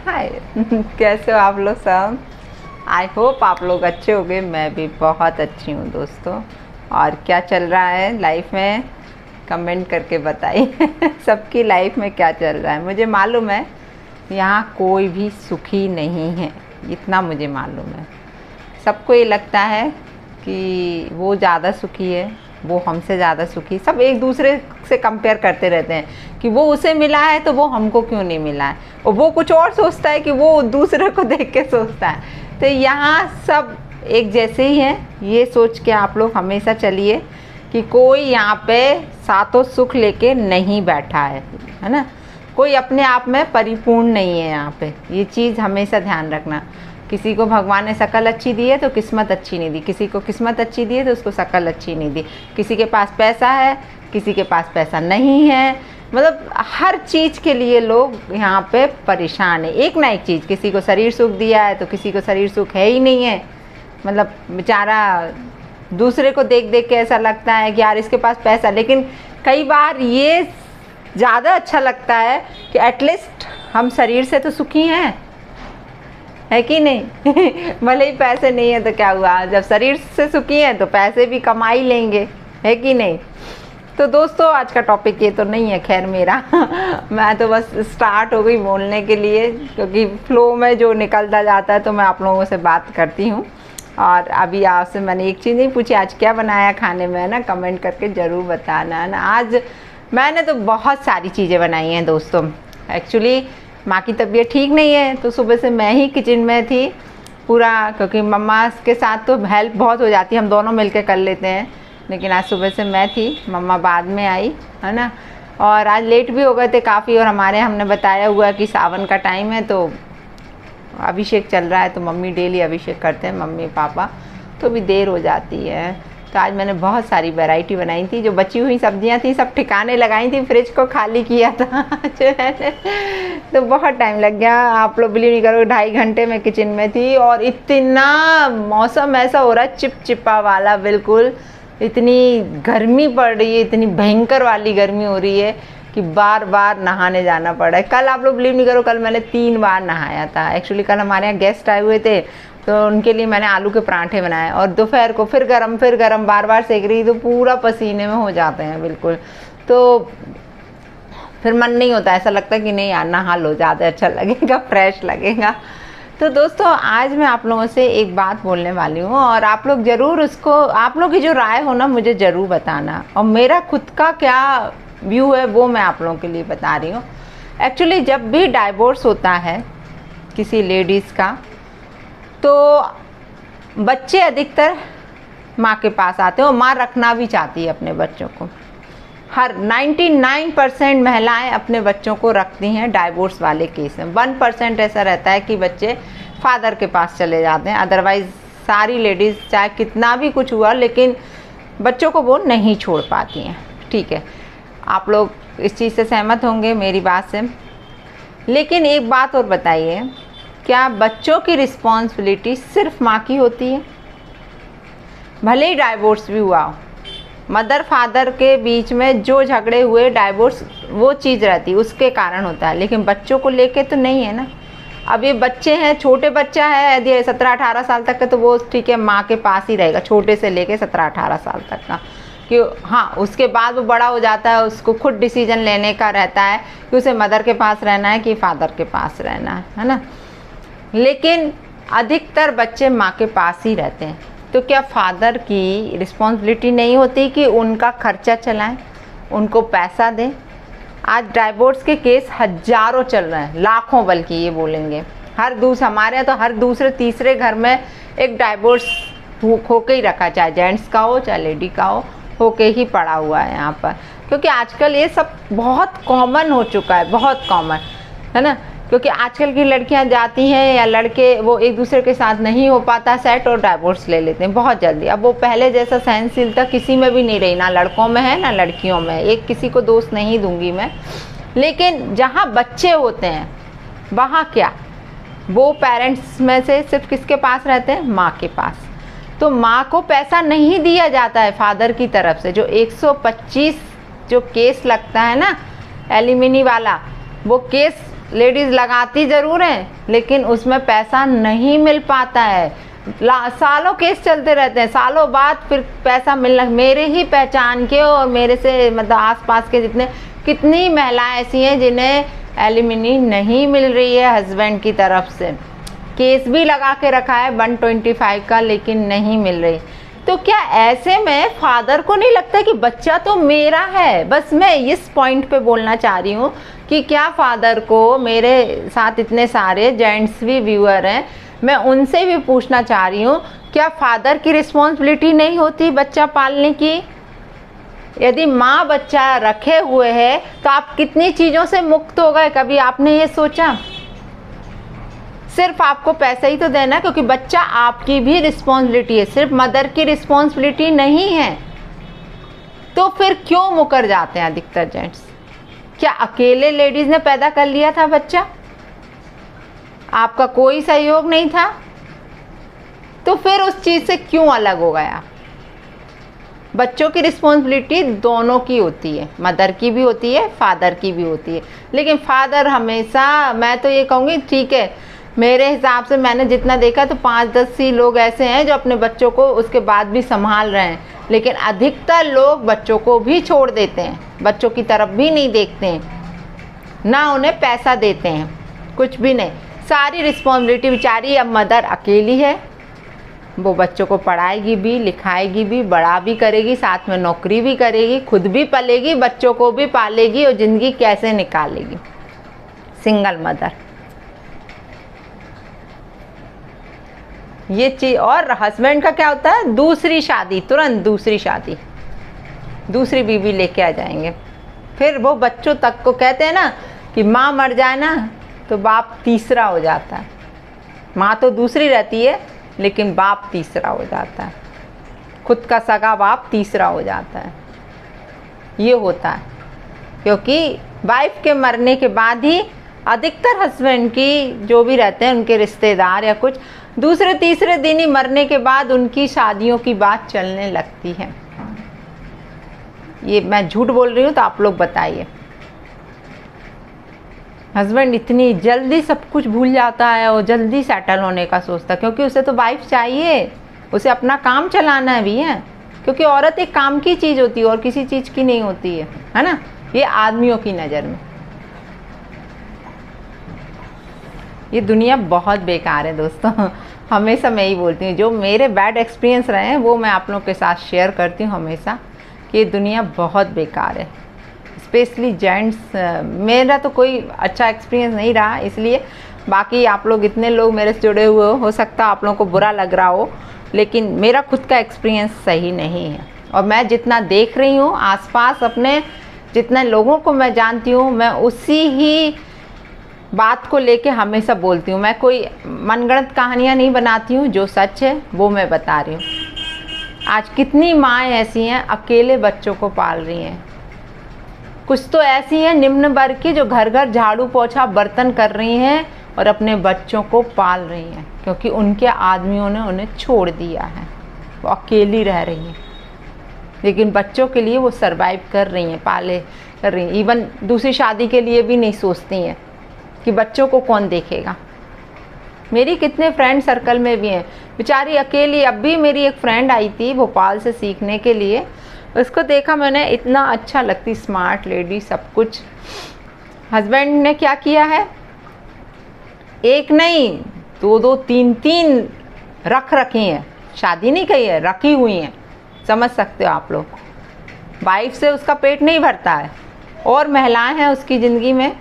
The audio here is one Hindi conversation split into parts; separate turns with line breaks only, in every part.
हाय कैसे हो आप लोग सब। आई होप आप लोग अच्छे होंगे। मैं भी बहुत अच्छी हूँ दोस्तों। और क्या चल रहा है लाइफ में, कमेंट करके बताइए सबकी लाइफ में क्या चल रहा है। मुझे मालूम है यहाँ कोई भी सुखी नहीं है, इतना मुझे मालूम है। सबको ये लगता है कि वो ज़्यादा सुखी है, वो हमसे ज़्यादा सुखी। सब एक दूसरे से कंपेयर करते रहते हैं कि वो उसे मिला है तो वो हमको क्यों नहीं मिला है, और वो कुछ और सोचता है कि वो दूसरे को देख के सोचता है। तो यहाँ सब एक जैसे ही हैं। ये सोच के आप लोग हमेशा चलिए कि कोई यहाँ पे सातों सुख लेके नहीं बैठा है ना। कोई अपने आप में परिपूर्ण नहीं है यहाँ पे। ये चीज़ हमेशा ध्यान रखना। किसी को भगवान ने शकल अच्छी दी है तो किस्मत अच्छी नहीं दी, किसी को किस्मत अच्छी दी है तो उसको शकल अच्छी नहीं दी। किसी के पास पैसा है, किसी के पास पैसा नहीं है। मतलब हर चीज़ के लिए लोग यहाँ पे परेशान है। एक ना एक चीज़, किसी को शरीर सुख दिया है तो किसी को शरीर सुख है ही नहीं है। मतलब बेचारा दूसरे को देख देख के ऐसा लगता है कि यार इसके पास पैसा, लेकिन कई बार ये ज़्यादा अच्छा लगता है कि एटलीस्ट हम शरीर से तो सुखी हैं, है कि नहीं भले ही पैसे नहीं है तो क्या हुआ, जब शरीर से सुखी हैं तो पैसे भी कमा ही लेंगे, है कि नहीं। तो दोस्तों आज का टॉपिक ये तो नहीं है खैर मेरा मैं तो बस स्टार्ट हो गई बोलने के लिए, क्योंकि फ्लो में जो निकलता जाता है तो मैं आप लोगों से बात करती हूँ। और अभी आपसे मैंने एक चीज़ नहीं पूछी, आज क्या बनाया खाने में, ना कमेंट करके ज़रूर बताना है ना। आज मैंने तो बहुत सारी चीज़ें बनाई हैं दोस्तों। एक्चुअली माँ की तबीयत ठीक नहीं है तो सुबह से मैं ही किचन में थी पूरा, क्योंकि मम्मा के साथ तो हेल्प बहुत हो जाती है, हम दोनों मिलकर कर लेते हैं। लेकिन आज सुबह से मैं थी, मम्मा बाद में आई, है ना। और आज लेट भी हो गए थे काफ़ी। और हमारे हमने बताया हुआ कि सावन का टाइम है तो अभिषेक चल रहा है, तो मम्मी डेली अभिषेक करते हैं, मम्मी पापा, तो भी देर हो जाती है। तो आज मैंने बहुत सारी वैरायटी बनाई थी। जो बची हुई सब्जियां थी सब ठिकाने लगाई थी, फ्रिज को खाली किया था तो बहुत टाइम लग गया। आप लोग बिलीव नहीं करोगे, 2.5 घंटे में किचन में थी। और इतना मौसम ऐसा हो रहा है चिपचिपा वाला, बिल्कुल इतनी गर्मी पड़ रही है, इतनी भयंकर वाली गर्मी हो रही है कि बार बार नहाने जाना पड़ रहा है। कल आप लोग बिलीव नहीं करो, कल मैंने 3 बार नहाया था। एक्चुअली कल हमारे यहाँ गेस्ट आए हुए थे तो उनके लिए मैंने आलू के पराठे बनाए, और दोपहर को फिर गरम बार बार सेक रही, तो पूरा पसीने में हो जाते हैं बिल्कुल। तो फिर मन नहीं होता, ऐसा लगता है कि नहीं यार नहा लो, ज़्यादा अच्छा लगेगा, फ्रेश लगेगा। तो दोस्तों आज मैं आप लोगों से एक बात बोलने वाली हूँ, और आप लोग ज़रूर उसको, आप लोग की जो राय हो ना मुझे ज़रूर बताना। और मेरा खुद का क्या व्यू है वो मैं आप लोगों के लिए बता रही हूँ। एक्चुअली जब भी डाइवोर्स होता है किसी लेडीज़ का, तो बच्चे अधिकतर माँ के पास आते हैं, और माँ रखना भी चाहती है अपने बच्चों को। हर 99% महिलाएं अपने बच्चों को रखती हैं डाइवोर्स वाले केस में। 1% ऐसा रहता है कि बच्चे फादर के पास चले जाते हैं। अदरवाइज़ सारी लेडीज़ चाहे कितना भी कुछ हुआ लेकिन बच्चों को वो नहीं छोड़ पाती हैं। ठीक है, आप लोग इस चीज़ से सहमत होंगे मेरी बात से। लेकिन एक बात और बताइए, क्या बच्चों की रिस्पॉन्सिबिलिटी सिर्फ माँ की होती है? भले ही डाइवोर्स भी हुआ हो, मदर फादर के बीच में जो झगड़े हुए, डाइवोर्स वो चीज़ रहती उसके कारण होता है, लेकिन बच्चों को लेके तो नहीं है ना। अब ये बच्चे हैं, छोटे बच्चा है यदि 17-18 साल तक का तो वो ठीक है माँ के पास ही रहेगा, छोटे से लेके 17-18 साल तक का। कि हाँ उसके बाद वो बड़ा हो जाता है, उसको खुद डिसीजन लेने का रहता है कि उसे मदर के पास रहना है कि फादर के पास रहना है ना। लेकिन अधिकतर बच्चे माँ के पास ही रहते हैं। तो क्या फादर की रिस्पॉन्सिबिलिटी नहीं होती कि उनका खर्चा चलाएं, उनको पैसा दें? आज डाइवोर्स के केस हज़ारों चल रहे हैं, लाखों बल्कि ये बोलेंगे। हमारे यहाँ तो हर दूसरे तीसरे घर में एक डाइवोर्स होके ही रखा, चाहे जेंट्स का हो चाहे लेडी का होके ही पड़ा हुआ है यहाँ पर। क्योंकि आजकल ये सब बहुत कॉमन हो चुका है, बहुत कॉमन है ना। क्योंकि आजकल की लड़कियां जाती हैं या लड़के, वो एक दूसरे के साथ नहीं हो पाता सेट और डाइवोर्स ले लेते हैं बहुत जल्दी। अब वो पहले जैसा सहनशीलता किसी में भी नहीं रही, ना लड़कों में है ना लड़कियों में। एक किसी को दोष नहीं दूंगी मैं, लेकिन जहाँ बच्चे होते हैं वहाँ क्या वो पेरेंट्स में से सिर्फ किसके पास रहते हैं? माँ के पास। तो माँ को पैसा नहीं दिया जाता है फादर की तरफ से। जो 125 जो केस लगता है ना एलिमिनी वाला, वो केस लेडीज़ लगाती ज़रूर हैं, लेकिन उसमें पैसा नहीं मिल पाता है। सालों केस चलते रहते हैं, सालों बाद फिर पैसा मिलना। मेरे ही पहचान के और मेरे से मतलब आसपास के जितने कितनी महिलाएं ऐसी हैं जिन्हें एलिमनी नहीं मिल रही है हस्बैंड की तरफ से। केस भी लगा के रखा है 125 का, लेकिन नहीं मिल रही। तो क्या ऐसे में फादर को नहीं लगता कि बच्चा तो मेरा है? बस मैं इस पॉइंट पे बोलना चाह रही हूँ कि क्या फादर को, मेरे साथ इतने सारे जेंट्स भी व्यूअर हैं, मैं उनसे भी पूछना चाह रही हूँ, क्या फादर की रिस्पॉन्सिबिलिटी नहीं होती बच्चा पालने की? यदि माँ बच्चा रखे हुए है तो आप कितनी चीज़ों से मुक्त हो गए, कभी आपने ये सोचा? सिर्फ आपको पैसा ही तो देना है, क्योंकि बच्चा आपकी भी रिस्पॉन्सिबिलिटी है, सिर्फ मदर की रिस्पॉन्सिबिलिटी नहीं है। तो फिर क्यों मुकर जाते हैं अधिकतर जेंट्स? क्या अकेले लेडीज़ ने पैदा कर लिया था बच्चा? आपका कोई सहयोग नहीं था? तो फिर उस चीज़ से क्यों अलग हो गया? बच्चों की रिस्पॉन्सिबिलिटी दोनों की होती है, मदर की भी होती है, फादर की भी होती है। लेकिन फादर हमेशा, मैं तो ये कहूँगी ठीक है, मेरे हिसाब से मैंने जितना देखा तो 5-10 ही लोग ऐसे हैं जो अपने बच्चों को उसके बाद भी संभाल रहे हैं, लेकिन अधिकतर लोग बच्चों को भी छोड़ देते हैं, बच्चों की तरफ भी नहीं देखते हैं, ना उन्हें पैसा देते हैं, कुछ भी नहीं। सारी रिस्पॉन्सिबिलिटी बेचारी अब मदर अकेली है, वो बच्चों को पढ़ाएगी भी, लिखाएगी भी, बड़ा भी करेगी, साथ में नौकरी भी करेगी, खुद भी पलेगी, बच्चों को भी पालेगी और ज़िंदगी कैसे निकालेगी। सिंगल मदर ये चीज़। और हस्बैंड का क्या होता है? दूसरी शादी, तुरंत दूसरी शादी, दूसरी बीवी लेके आ जाएंगे। फिर वो बच्चों तक को कहते हैं ना कि माँ मर जाए ना तो बाप तीसरा हो जाता है। माँ तो दूसरी रहती है, लेकिन बाप तीसरा हो जाता है, खुद का सगा बाप तीसरा हो जाता है। ये होता है क्योंकि वाइफ के मरने के बाद ही अधिकतर हस्बैंड की जो भी रहते हैं उनके रिश्तेदार या कुछ, दूसरे तीसरे दिन ही मरने के बाद उनकी शादियों की बात चलने लगती है। ये मैं झूठ बोल रही हूँ तो आप लोग बताइए। हस्बैंड इतनी जल्दी सब कुछ भूल जाता है और जल्दी सेटल होने का सोचता है, क्योंकि उसे तो वाइफ चाहिए, उसे अपना काम चलाना है भी है, क्योंकि औरत एक काम की चीज़ होती है और किसी चीज़ की नहीं होती है ना, ये आदमियों की नज़र में। ये दुनिया बहुत बेकार है दोस्तों। हमेशा मैं ही बोलती हूँ, जो मेरे बैड एक्सपीरियंस रहे हैं वो मैं आप लोगों के साथ शेयर करती हूँ हमेशा, कि ये दुनिया बहुत बेकार है, स्पेशली जेंट्स। मेरा तो कोई अच्छा एक्सपीरियंस नहीं रहा, इसलिए बाकी आप लोग इतने लोग मेरे से जुड़े हुए हो सकता है आप लोगों को बुरा लग रहा हो, लेकिन मेरा खुद का एक्सपीरियंस सही नहीं है। और मैं जितना देख रही हूँ आसपास अपने, जितने लोगों को मैं जानती हूँ, मैं उसी ही बात को लेके हमेशा बोलती हूँ। मैं कोई मनगढ़ंत कहानियाँ नहीं बनाती हूँ, जो सच है वो मैं बता रही हूँ। आज कितनी माएँ ऐसी हैं अकेले बच्चों को पाल रही हैं, कुछ तो ऐसी हैं निम्न वर्ग की जो घर घर झाड़ू पोछा बर्तन कर रही हैं और अपने बच्चों को पाल रही हैं, क्योंकि उनके आदमियों ने उन्हें छोड़ दिया है, वो अकेली रह रही हैं, लेकिन बच्चों के लिए वो सरवाइव कर रही हैं, पाले कर रही हैं। इवन दूसरी शादी के लिए भी नहीं सोचती हैं कि बच्चों को कौन देखेगा। मेरी कितने फ्रेंड सर्कल में भी हैं बेचारी अकेली। अब भी मेरी एक फ्रेंड आई थी भोपाल से सीखने के लिए, उसको देखा मैंने, इतना अच्छा लगती, स्मार्ट लेडी, सब कुछ। हस्बैंड ने क्या किया है, एक नहीं 2-2 3-3 रख रखी हैं, शादी नहीं की है, रखी हुई हैं, समझ सकते हो आप लोग। वाइफ से उसका पेट नहीं भरता है, और महिलाएं हैं उसकी ज़िंदगी में।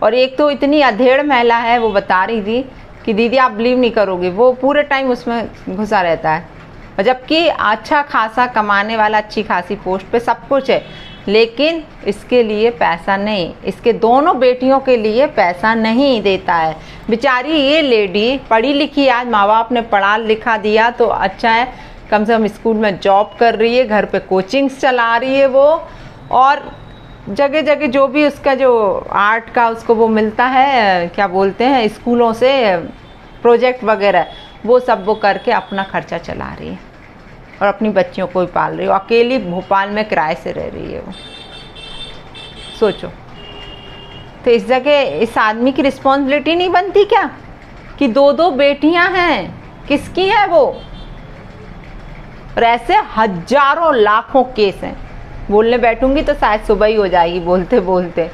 और एक तो इतनी अधेड़ महिला है, वो बता रही थी कि दीदी आप बिलीव नहीं करोगे, वो पूरे टाइम उसमें घुसा रहता है, और जबकि अच्छा खासा कमाने वाला, अच्छी खासी पोस्ट पे सब कुछ है, लेकिन इसके लिए पैसा नहीं, इसके दोनों बेटियों के लिए पैसा नहीं देता है। बेचारी ये लेडी पढ़ी लिखी, आज माँ बाप ने पढ़ा लिखा दिया तो अच्छा है, कम से कम स्कूल में जॉब कर रही है, घर पे कोचिंग्स चला रही है वो, और जगह जगह जो भी उसका जो आर्ट का उसको वो मिलता है, क्या बोलते हैं, स्कूलों से प्रोजेक्ट वगैरह, वो सब वो करके अपना खर्चा चला रही है और अपनी बच्चियों को भी पाल रही है। अकेली भोपाल में किराए से रह रही है वो, सोचो। तो इस जगह इस आदमी की रिस्पॉन्सिबिलिटी नहीं बनती क्या कि 2-2 बेटियां हैं, किसकी है वो? और ऐसे हजारों लाखों केस हैं। बोलने बैठूंगी तो शायद सुबह ही हो जाएगी बोलते बोलते।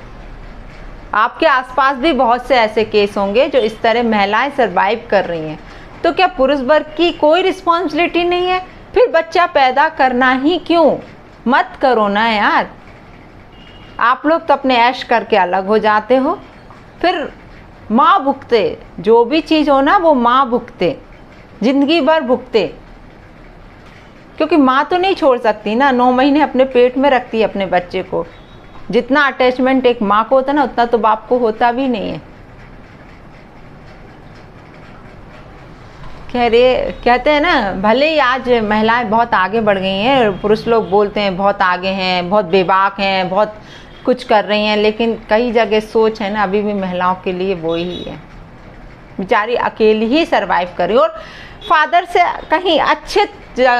आपके आसपास भी बहुत से ऐसे केस होंगे जो इस तरह महिलाएं सरवाइव कर रही हैं। तो क्या पुरुष वर्ग की कोई रिस्पॉन्सिबिलिटी नहीं है? फिर बच्चा पैदा करना ही क्यों? मत करो ना यार। आप लोग तो अपने ऐश करके अलग हो जाते हो, फिर माँ भुगते। जो भी चीज़ हो ना वो माँ भुगते, जिंदगी भर भुगते। क्योंकि माँ तो नहीं छोड़ सकती ना, 9 महीने अपने पेट में रखती है अपने बच्चे को। जितना अटैचमेंट एक माँ को होता है ना, उतना तो बाप को होता भी नहीं है। कहते हैं ना, भले ही आज महिलाएं बहुत आगे बढ़ गई हैं, पुरुष लोग बोलते हैं बहुत आगे हैं, बहुत बेबाक हैं, बहुत कुछ कर रही हैं, लेकिन कई जगह सोच है ना अभी भी महिलाओं के लिए वो ही है। बेचारी अकेली ही सरवाइव कर रही, और फादर से कहीं अच्छे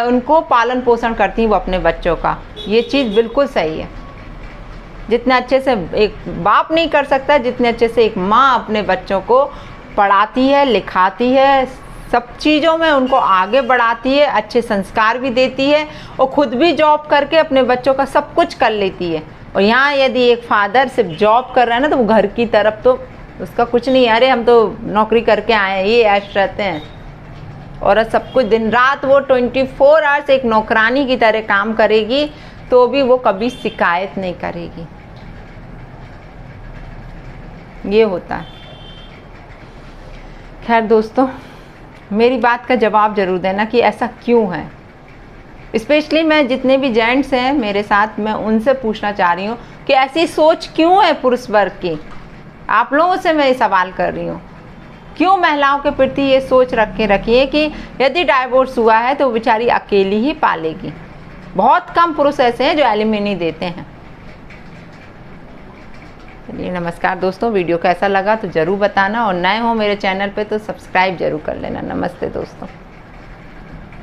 उनको पालन पोषण करती हैं वो अपने बच्चों का। ये चीज़ बिल्कुल सही है। जितने अच्छे से एक बाप नहीं कर सकता, जितने अच्छे से एक माँ अपने बच्चों को पढ़ाती है, लिखाती है, सब चीज़ों में उनको आगे बढ़ाती है, अच्छे संस्कार भी देती है, और खुद भी जॉब करके अपने बच्चों का सब कुछ कर लेती है। और यहाँ यदि एक फादर सिर्फ जॉब कर रहा है ना, तो वो घर की तरफ तो उसका कुछ नहीं है। अरे हम तो नौकरी करके आए हैं, ये ऐश रहते हैं। और सब कुछ दिन रात वो 24 आवर्स एक नौकरानी की तरह काम करेगी, तो भी वो कभी शिकायत नहीं करेगी। ये होता है। खैर दोस्तों, मेरी बात का जवाब जरूर देना कि ऐसा क्यों है। स्पेशली मैं जितने भी जेंट्स हैं मेरे साथ, मैं उनसे पूछना चाह रही हूँ कि ऐसी सोच क्यों है पुरुष वर्ग की। आप लोगों से मैं ये सवाल कर रही हूँ, क्यों महिलाओं के प्रति ये सोच रखिए कि यदि डाइवोर्स हुआ है तो बेचारी अकेली ही पालेगी। बहुत कम पुरुष ऐसे हैं जो एलिमनी देते हैं। चलिए, नमस्कार दोस्तों। वीडियो कैसा लगा तो ज़रूर बताना, और नए हो मेरे चैनल पे तो सब्सक्राइब जरूर कर लेना। नमस्ते दोस्तों।